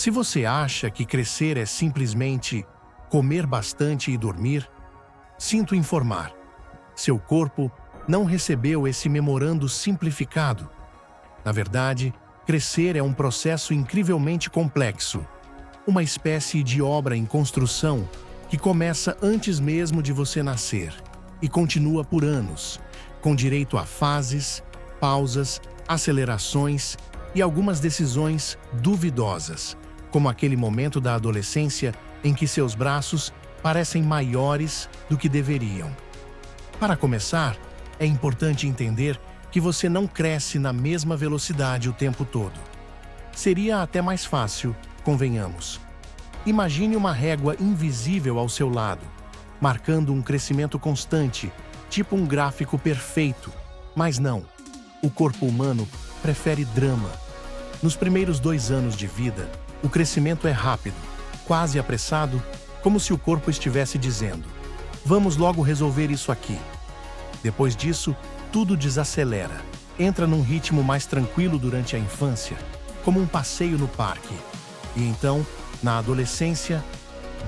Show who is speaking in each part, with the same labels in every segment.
Speaker 1: Se você acha que crescer é simplesmente comer bastante e dormir, sinto informar. Seu corpo não recebeu esse memorando simplificado. Na verdade, crescer é um processo incrivelmente complexo, uma espécie de obra em construção que começa antes mesmo de você nascer e continua por anos, com direito a fases, pausas, acelerações e algumas decisões duvidosas, como aquele momento da adolescência em que seus braços parecem maiores do que deveriam. Para começar, é importante entender que você não cresce na mesma velocidade o tempo todo. Seria até mais fácil, convenhamos. Imagine uma régua invisível ao seu lado, marcando um crescimento constante, tipo um gráfico perfeito. Mas não, o corpo humano prefere drama. Nos primeiros 2 anos de vida, o crescimento é rápido, quase apressado, como se o corpo estivesse dizendo: vamos logo resolver isso aqui. Depois disso, tudo desacelera, entra num ritmo mais tranquilo durante a infância, como um passeio no parque. E então, na adolescência,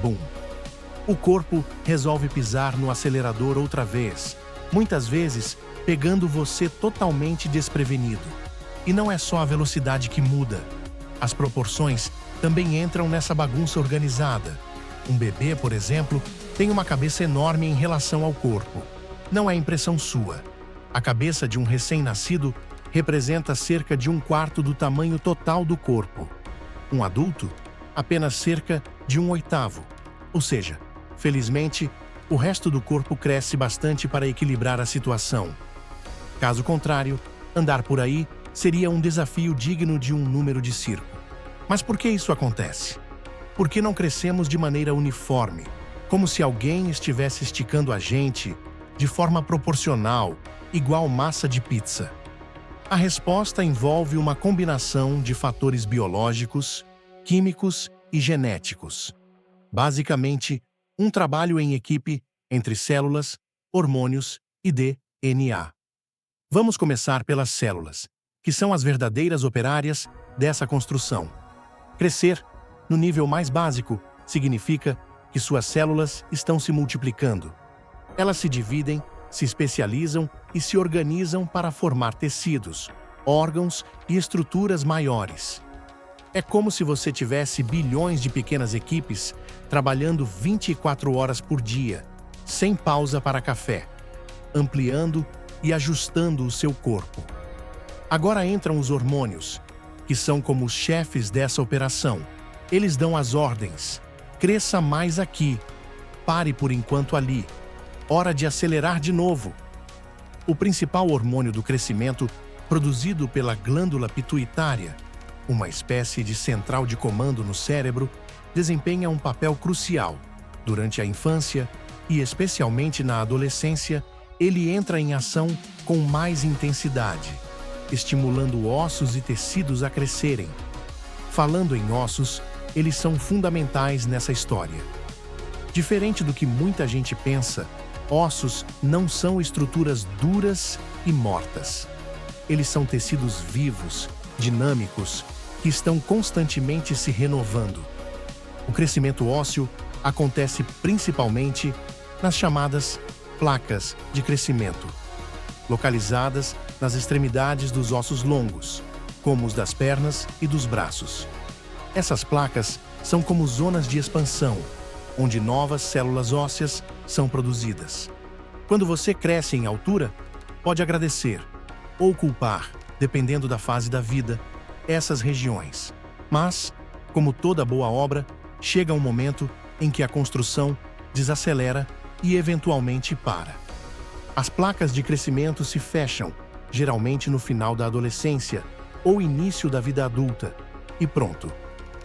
Speaker 1: bum! O corpo resolve pisar no acelerador outra vez, muitas vezes pegando você totalmente desprevenido. E não é só a velocidade que muda. As proporções também entram nessa bagunça organizada. Um bebê, por exemplo, tem uma cabeça enorme em relação ao corpo. Não é impressão sua. A cabeça de um recém-nascido representa cerca de 1/4 do tamanho total do corpo. Um adulto, apenas cerca de 1/8. Ou seja, felizmente, o resto do corpo cresce bastante para equilibrar a situação. Caso contrário, andar por aí seria um desafio digno de um número de circo. Mas por que isso acontece? Por que não crescemos de maneira uniforme, como se alguém estivesse esticando a gente de forma proporcional, igual massa de pizza? A resposta envolve uma combinação de fatores biológicos, químicos e genéticos. Basicamente, um trabalho em equipe entre células, hormônios e DNA. Vamos começar pelas células, que são as verdadeiras operárias dessa construção. Crescer, no nível mais básico, significa que suas células estão se multiplicando. Elas se dividem, se especializam e se organizam para formar tecidos, órgãos e estruturas maiores. É como se você tivesse bilhões de pequenas equipes trabalhando 24 horas por dia, sem pausa para café, ampliando e ajustando o seu corpo. Agora entram os hormônios, que são como os chefes dessa operação. Eles dão as ordens: cresça mais aqui, pare por enquanto ali, hora de acelerar de novo. O principal hormônio do crescimento, produzido pela glândula pituitária, uma espécie de central de comando no cérebro, desempenha um papel crucial. Durante a infância e especialmente na adolescência, ele entra em ação com mais intensidade, estimulando ossos e tecidos a crescerem. Falando em ossos, eles são fundamentais nessa história. Diferente do que muita gente pensa, ossos não são estruturas duras e mortas. Eles são tecidos vivos, dinâmicos, que estão constantemente se renovando. O crescimento ósseo acontece principalmente nas chamadas placas de crescimento, localizadas nas extremidades dos ossos longos, como os das pernas e dos braços. Essas placas são como zonas de expansão, onde novas células ósseas são produzidas. Quando você cresce em altura, pode agradecer ou culpar, dependendo da fase da vida, essas regiões. Mas, como toda boa obra, chega um momento em que a construção desacelera e eventualmente para. As placas de crescimento se fecham, geralmente no final da adolescência ou início da vida adulta, e pronto.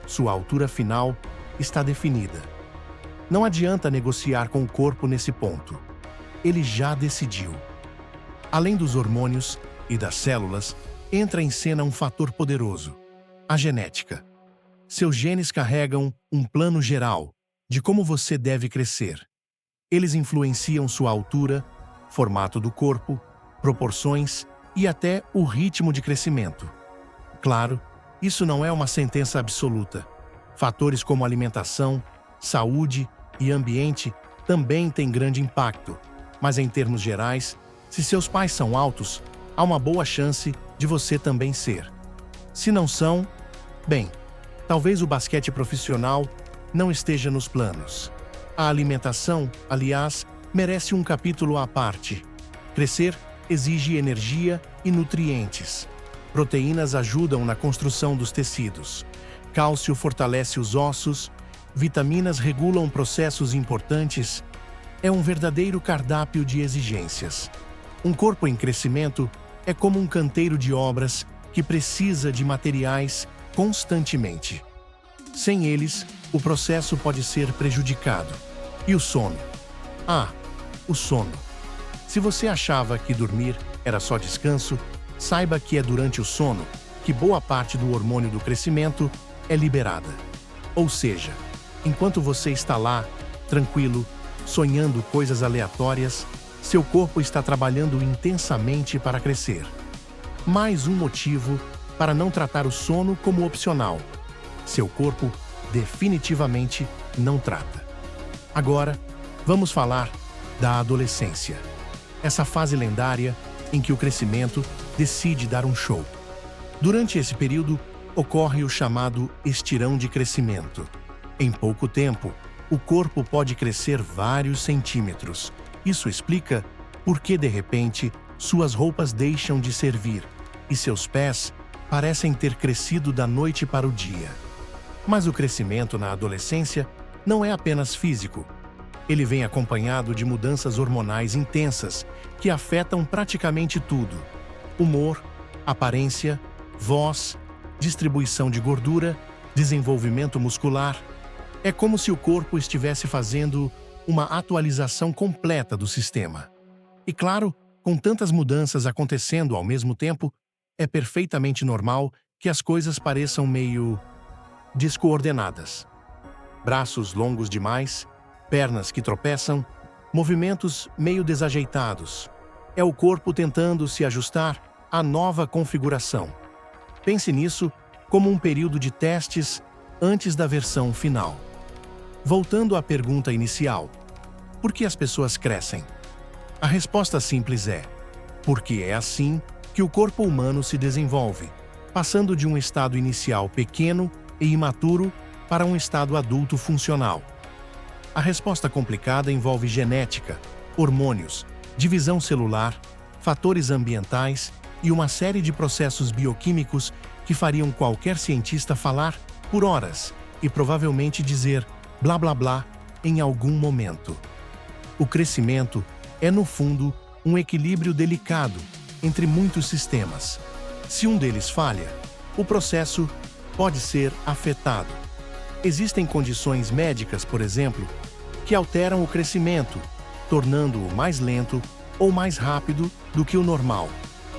Speaker 1: Sua altura final está definida. Não adianta negociar com o corpo nesse ponto. Ele já decidiu. Além dos hormônios e das células, entra em cena um fator poderoso: a genética. Seus genes carregam um plano geral de como você deve crescer. Eles influenciam sua altura, formato do corpo, proporções e até o ritmo de crescimento. Claro, isso não é uma sentença absoluta. Fatores como alimentação, saúde e ambiente também têm grande impacto, mas em termos gerais, se seus pais são altos, há uma boa chance de você também ser. Se não são, bem, talvez o basquete profissional não esteja nos planos. A alimentação, aliás, merece um capítulo à parte. Crescer exige energia e nutrientes. Proteínas ajudam na construção dos tecidos. Cálcio fortalece os ossos. Vitaminas regulam processos importantes. É um verdadeiro cardápio de exigências. Um corpo em crescimento é como um canteiro de obras que precisa de materiais constantemente. Sem eles, o processo pode ser prejudicado. E o sono? O sono. Se você achava que dormir era só descanso, saiba que é durante o sono que boa parte do hormônio do crescimento é liberada. Ou seja, enquanto você está lá, tranquilo, sonhando coisas aleatórias, seu corpo está trabalhando intensamente para crescer. Mais um motivo para não tratar o sono como opcional. Seu corpo definitivamente não trata. Agora, vamos falar da adolescência. Essa fase lendária em que o crescimento decide dar um show. Durante esse período, ocorre o chamado estirão de crescimento. Em pouco tempo, o corpo pode crescer vários centímetros. Isso explica por que, de repente, suas roupas deixam de servir e seus pés parecem ter crescido da noite para o dia. Mas o crescimento na adolescência não é apenas físico. Ele vem acompanhado de mudanças hormonais intensas que afetam praticamente tudo: humor, aparência, voz, distribuição de gordura, desenvolvimento muscular. É como se o corpo estivesse fazendo uma atualização completa do sistema. E claro, com tantas mudanças acontecendo ao mesmo tempo, é perfeitamente normal que as coisas pareçam meio descoordenadas. Braços longos demais, pernas que tropeçam, movimentos meio desajeitados. É o corpo tentando se ajustar à nova configuração. Pense nisso como um período de testes antes da versão final. Voltando à pergunta inicial: por que as pessoas crescem? A resposta simples é: porque é assim que o corpo humano se desenvolve, passando de um estado inicial pequeno e imaturo para um estado adulto funcional. A resposta complicada envolve genética, hormônios, divisão celular, fatores ambientais e uma série de processos bioquímicos que fariam qualquer cientista falar por horas e provavelmente dizer blá blá blá em algum momento. O crescimento é, no fundo, um equilíbrio delicado entre muitos sistemas. Se um deles falha, o processo pode ser afetado. Existem condições médicas, por exemplo, que alteram o crescimento, tornando-o mais lento ou mais rápido do que o normal.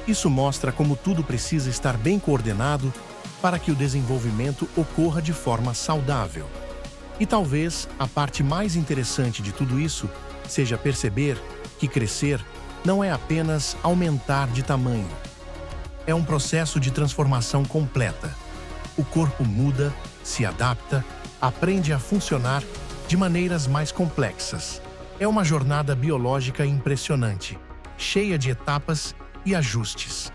Speaker 1: Isso mostra como tudo precisa estar bem coordenado para que o desenvolvimento ocorra de forma saudável. E talvez a parte mais interessante de tudo isso seja perceber que crescer não é apenas aumentar de tamanho. É um processo de transformação completa. O corpo muda, se adapta, aprende a funcionar de maneiras mais complexas. É uma jornada biológica impressionante, cheia de etapas e ajustes.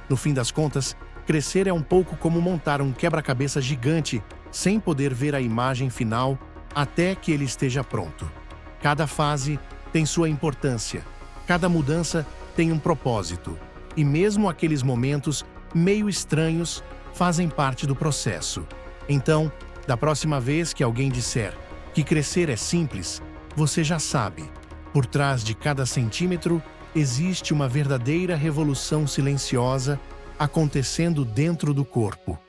Speaker 1: No fim das contas, crescer é um pouco como montar um quebra-cabeça gigante sem poder ver a imagem final até que ele esteja pronto. Cada fase tem sua importância, cada mudança tem um propósito, e mesmo aqueles momentos meio estranhos fazem parte do processo. Então, da próxima vez que alguém disser que crescer é simples, você já sabe, por trás de cada centímetro existe uma verdadeira revolução silenciosa acontecendo dentro do corpo.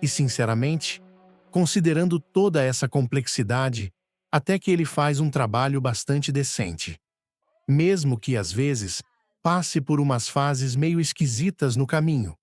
Speaker 1: E, sinceramente, considerando toda essa complexidade, até que ele faz um trabalho bastante decente. Mesmo que, às vezes, passe por umas fases meio esquisitas no caminho.